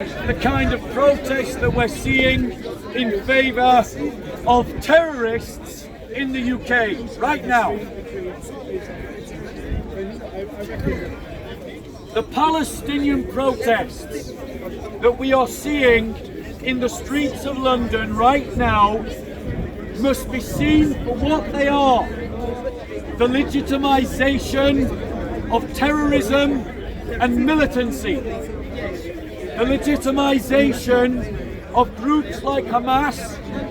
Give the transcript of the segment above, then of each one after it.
the kind of protests that we're seeing in favour of terrorists in the UK right now. The Palestinian protests that we are seeing in the streets of London right now must be seen for what they are: the legitimisation of terrorism and militancy, the legitimisation of groups like Hamas,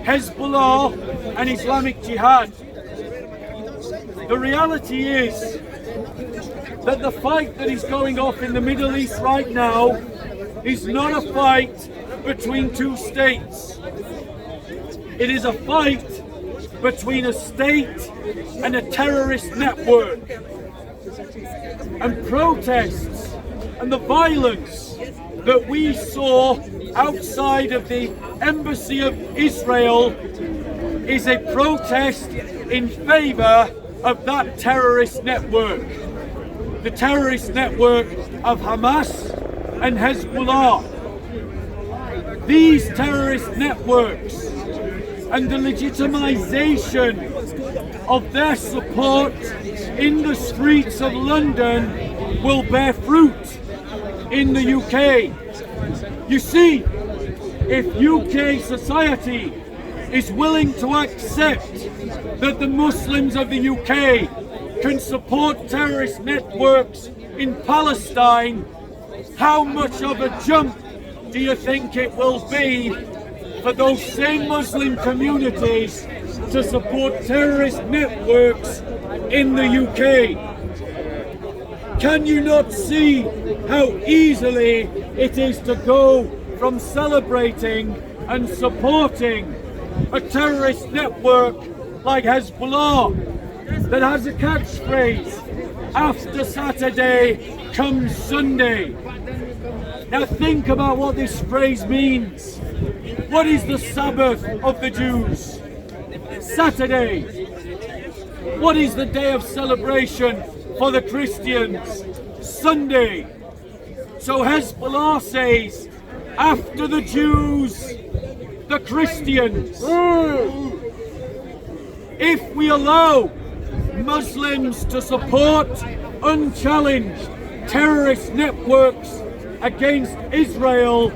Hezbollah and Islamic Jihad. The reality is that the fight that is going off in the Middle East right now is not a fight between two states. It is a fight between a state and a terrorist network. And protests and the violence that we saw outside of the embassy of Israel is a protest in favour of that terrorist network. The terrorist network of Hamas and Hezbollah. These terrorist networks and the legitimisation of their support in the streets of London will bear fruit in the UK. You see, if UK society is willing to accept that the Muslims of the UK can support terrorist networks in Palestine, how much of a jump do you think it will be for those same Muslim communities to support terrorist networks in the UK? Can you not see how easily it is to go from celebrating and supporting a terrorist network like Hezbollah that has a catchphrase, after Saturday comes Sunday? Now think about what this phrase means. What is the Sabbath of the Jews? Saturday. What is the day of celebration for the Christians? Sunday. So Hezbollah says, after the Jews, the Christians. If we allow Muslims to support unchallenged terrorist networks against Israel,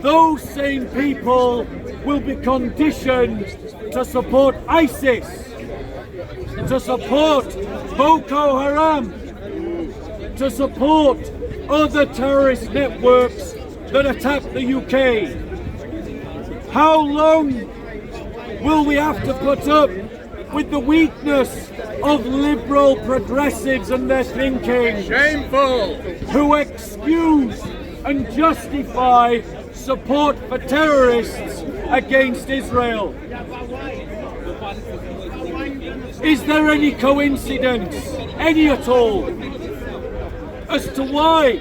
those same people will be conditioned to support ISIS, to support Boko Haram, to support other terrorist networks that attack the UK. How long will we have to put up with the weakness of liberal progressives and their thinking? Shameful! Who excuse and justify support for terrorists against Israel? Is there any coincidence, any at all, as to why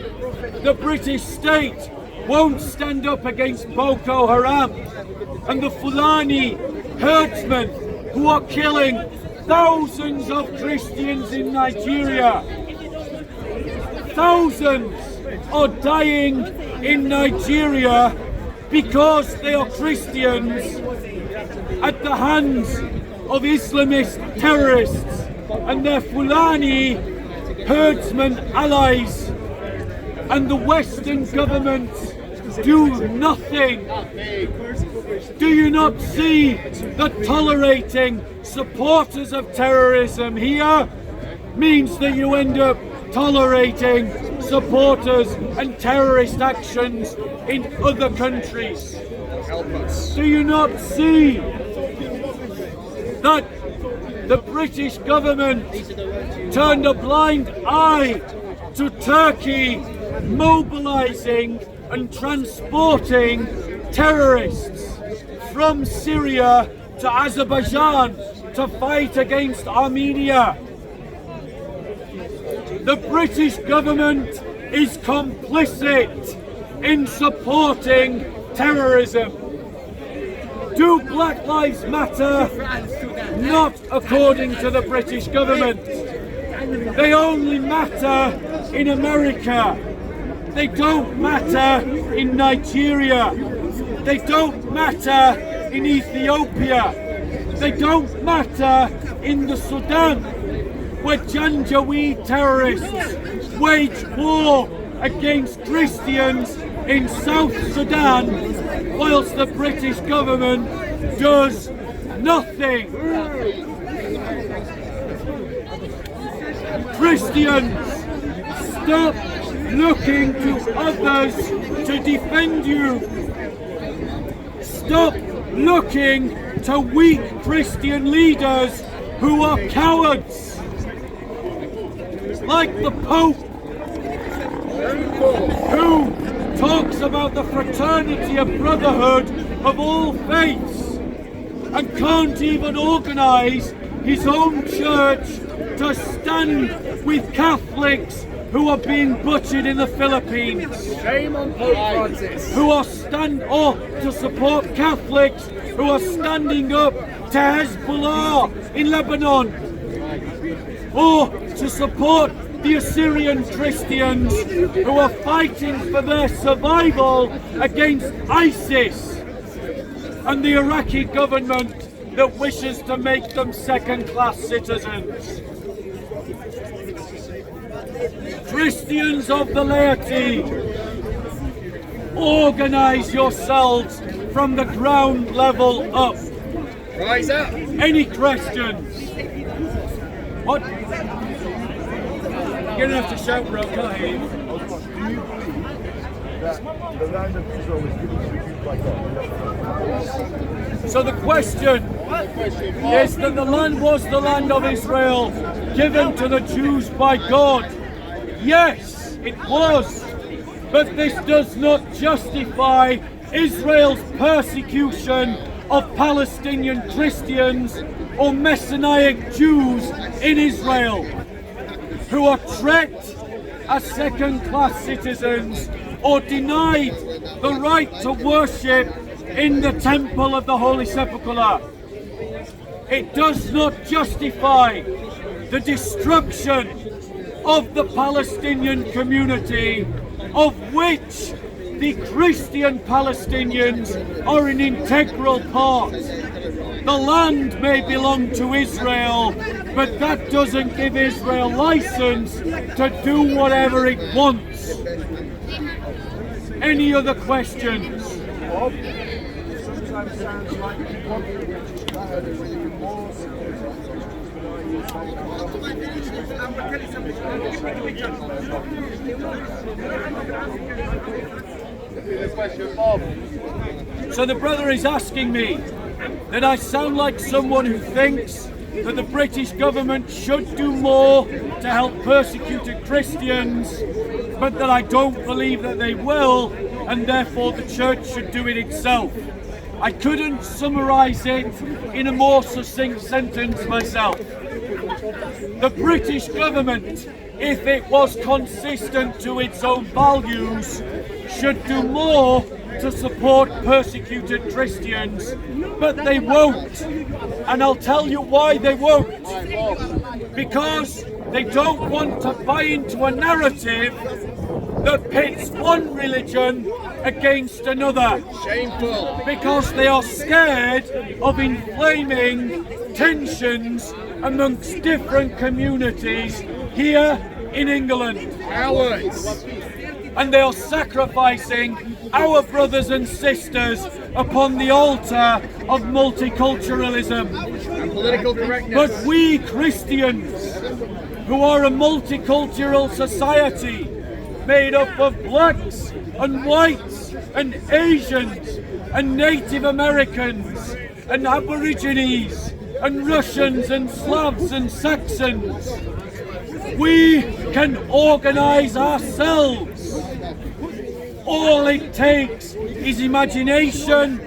the British state won't stand up against Boko Haram and the Fulani herdsmen who are killing thousands of Christians in Nigeria? Thousands are dying in Nigeria because they are Christians at the hands of Islamist terrorists and their Fulani herdsmen allies, and the Western governments do nothing. Do you not see that tolerating supporters of terrorism here means that you end up tolerating supporters and terrorist actions in other countries? Help us. Do you not see that the British government turned a blind eye to Turkey mobilizing and transporting terrorists from Syria to Azerbaijan to fight against Armenia? The British government is complicit in supporting terrorism. Do Black Lives Matter? Not according to the British government. They only matter in America. They don't matter in Nigeria. They don't matter in Ethiopia. They don't matter in the Sudan, where Janjaweed terrorists wage war against Christians in South Sudan, whilst the British government does nothing. Christians, stop looking to others to defend you. Stop looking to weak Christian leaders who are cowards, like the Pope, who talks about the fraternity of brotherhood of all faiths and can't even organise his own church to stand with Catholics who are being butchered in the Philippines. Shame on Pope Francis. Or to support Catholics who are standing up to Hezbollah in Lebanon, or to support the Assyrian Christians who are fighting for their survival against ISIS, and the Iraqi government that wishes to make them second-class citizens. Christians of the laity, organise yourselves from the ground level up. Rise up. Any questions? What? You're gonna have to shout, bro. Can't hear you. Do you believe that the land of Israel was given to the Jews by God? So the question is that the land was the land of Israel given to the Jews by God. Yes, it was. But this does not justify Israel's persecution of Palestinian Christians or Messianic Jews in Israel, who are treated as second-class citizens or denied the right to worship in the temple of the Holy Sepulchre. It does not justify the destruction of the Palestinian community, of which the Christian Palestinians are an integral part. The land may belong to Israel, but that doesn't give Israel license to do whatever it wants. Any other questions? Bob, sometimes sounds like you want the British flag is even more So the brother is asking me that I sound like someone who thinks that the British government should do more to help persecuted Christians, but that I don't believe that they will, and therefore the church should do it itself. I couldn't summarise it in a more succinct sentence myself. The British government, if it was consistent to its own values, should do more to support persecuted Christians, but they won't. And I'll tell you why they won't. Because they don't want to buy into a narrative that pits one religion against another. Shameful. Because they are scared of inflaming tensions amongst different communities here in England. Cowards. And they are sacrificing our brothers and sisters upon the altar of multiculturalism. And political correctness. But we Christians, who are a multicultural society made up of blacks and whites and Asians and Native Americans and Aborigines and Russians and Slavs and Saxons, we can organise ourselves. All it takes is imagination,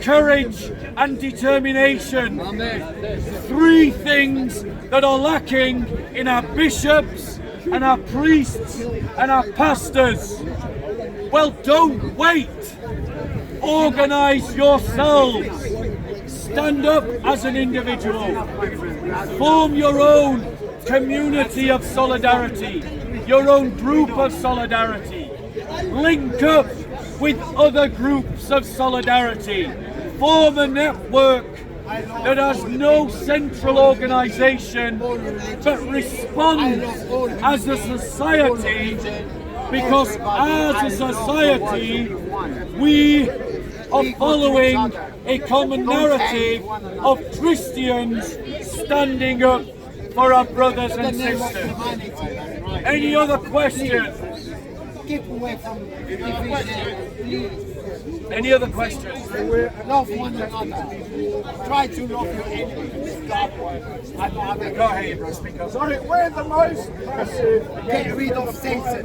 courage and determination. Amen. Three things that are lacking in our bishops and our priests and our pastors. Well, don't wait. Organise yourselves. Stand up as an individual. Form your own community of solidarity, your own group of solidarity. link up with other groups of solidarity, form a network that has no central organisation but responds as a society, because as a society we are following a common narrative of Christians standing up for our brothers and sisters. Any other questions? Keep away from division, please. Any other questions? Love one another. Try to love your enemies. Go ahead, bro. Speak up. Sorry, we're the most massive. Get rid of Satan.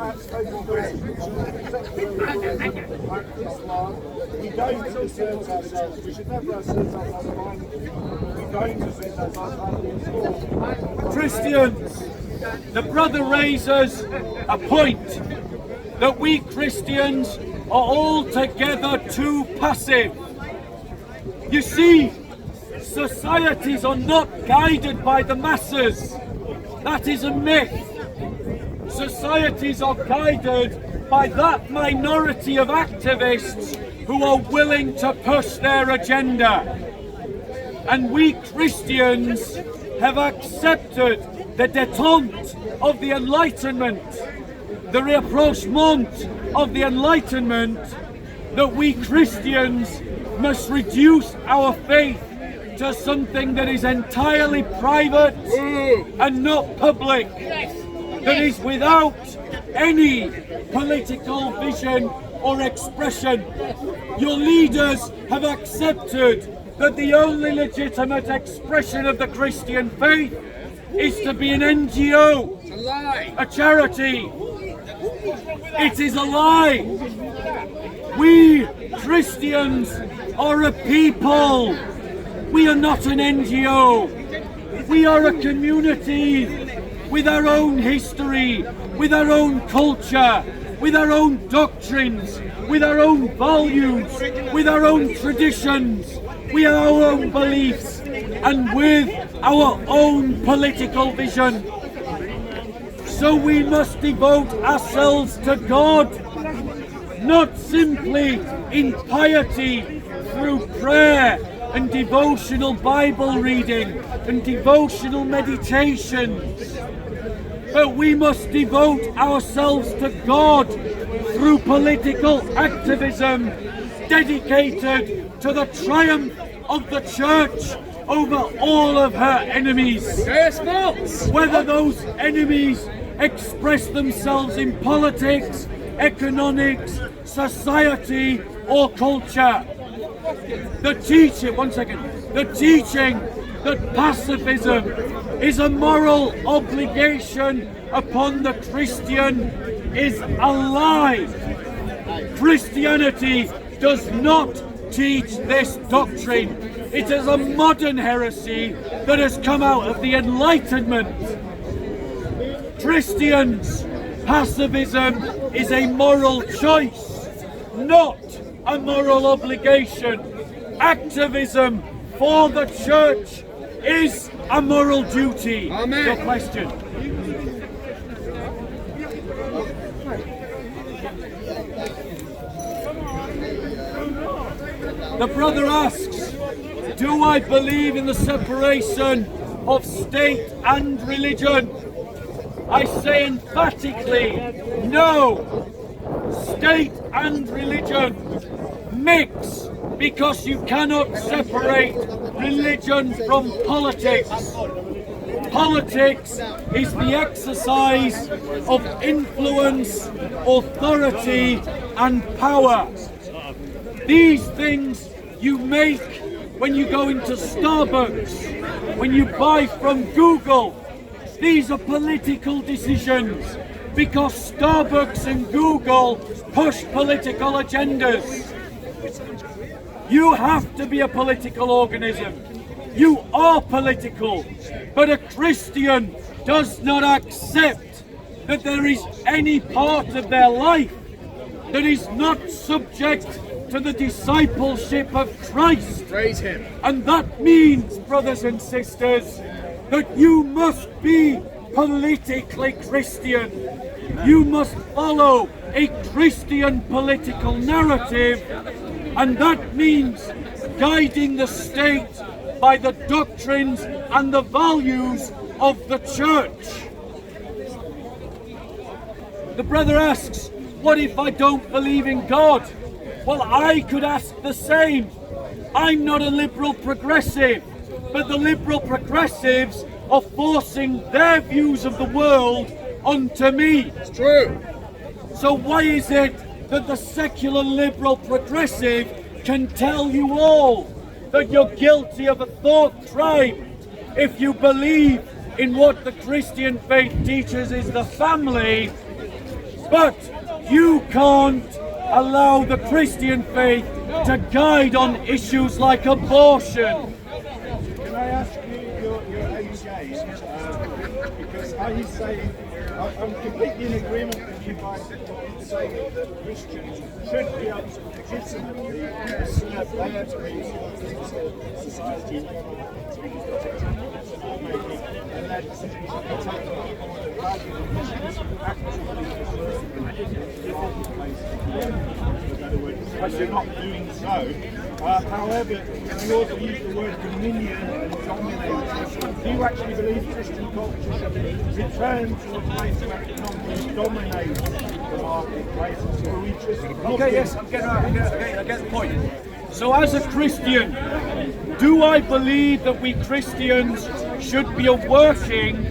We don't assert ourselves. We should never assert ourselves blindly. We don't assert ourselves blindly. Christians, the brother raises a point that we Christians are altogether too passive. You see, societies are not guided by the masses. That is a myth. Societies are guided by that minority of activists who are willing to push their agenda. And we Christians have accepted the détente of the Enlightenment, the rapprochement of the Enlightenment, that we Christians must reduce our faith to something that is entirely private and not public, that is without any political vision or expression. Your leaders have accepted that the only legitimate expression of the Christian faith is to be an NGO, A lie. a charity. It is a lie. We Christians are a people. We are not an NGO. We are a community with our own history, with our own culture, with our own doctrines, with our own values, with our own traditions, with our own beliefs, and with our own political vision. So we must devote ourselves to God, not simply in piety through prayer and devotional Bible reading and devotional meditations, but we must devote ourselves to God through political activism dedicated to the triumph of the Church over all of her enemies. Yes, false. Whether those enemies express themselves in politics, economics, society, or culture. The teaching that pacifism is a moral obligation upon the Christian is a lie. Christianity does not teach this doctrine. It is a modern heresy that has come out of the Enlightenment. Christians, pacifism is a moral choice, not a moral obligation. Activism for the Church is a moral duty. Amen. Your question. The brother asks, do I believe in the separation of state and religion? I say emphatically, no. State and religion mix, because you cannot separate religion from politics. Politics is the exercise of influence, authority, and power. These things you make when you go into Starbucks, when you buy from Google. These are political decisions because Starbucks and Google push political agendas. You have to be a political organism. You are political, but a Christian does not accept that there is any part of their life that is not subject to the discipleship of Christ. Praise him. And that means, brothers and sisters, that you must be politically Christian. You must follow a Christian political narrative, and that means guiding the state by the doctrines and the values of the church. The brother asks, what if I don't believe in God? Well, I could ask the same. I'm not a liberal progressive, but the liberal progressives are forcing their views of the world onto me. It's true. So why is it that the secular liberal progressive can tell you all that you're guilty of a thought crime if you believe in what the Christian faith teaches is the family, but you can't allow the Christian faith to guide on issues like abortion? Can I ask you your AJ? Because I say I'm completely in agreement with you by saying that Christians should be able to legitimately serve their views of society, and their decisions should be taken on board rather than Christians but you're not doing so. However, you also use the word dominion and dominate. Do you actually believe Christian culture should return to a place where it dominates the marketplace? Or we just Okay, yes, I get the point. So as a Christian, do I believe that we Christians should be working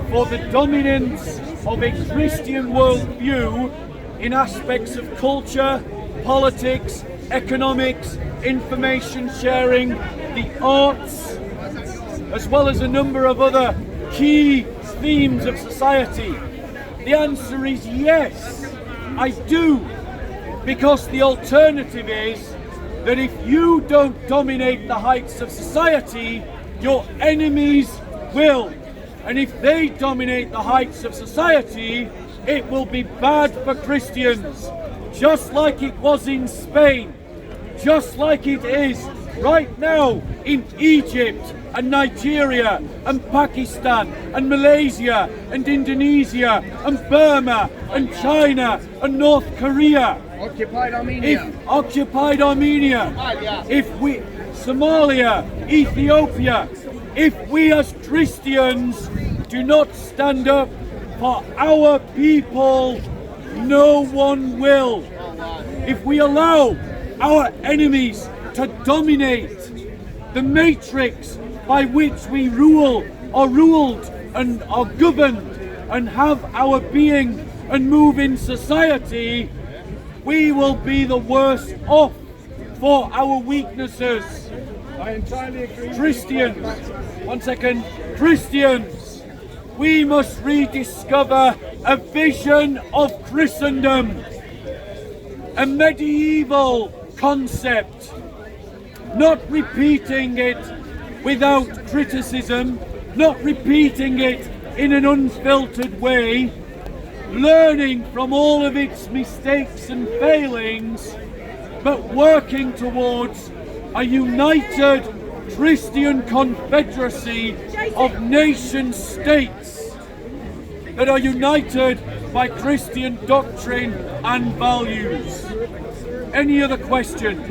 for the dominance of a Christian worldview in aspects of culture, politics, economics, information sharing, the arts, as well as a number of other key themes of society? The answer is yes, I do, because the alternative is that if you don't dominate the heights of society, your enemies will. And if they dominate the heights of society, it will be bad for Christians, just like it was in Spain, just like it is right now in Egypt and Nigeria and Pakistan and Malaysia and Indonesia and Burma and China and North Korea. Occupied Armenia. Occupied Armenia. Somalia, Ethiopia. If we as Christians do not stand up for our people, no one will. If we allow our enemies to dominate the matrix by which we rule, are ruled and are governed and have our being and move in society, we will be the worse off for our weaknesses. I entirely agree. Christians, we must rediscover a vision of Christendom, a medieval concept, not repeating it without criticism, not repeating it in an unfiltered way, learning from all of its mistakes and failings, but working towards a united Christian confederacy of nation states that are united by Christian doctrine and values. Any other questions?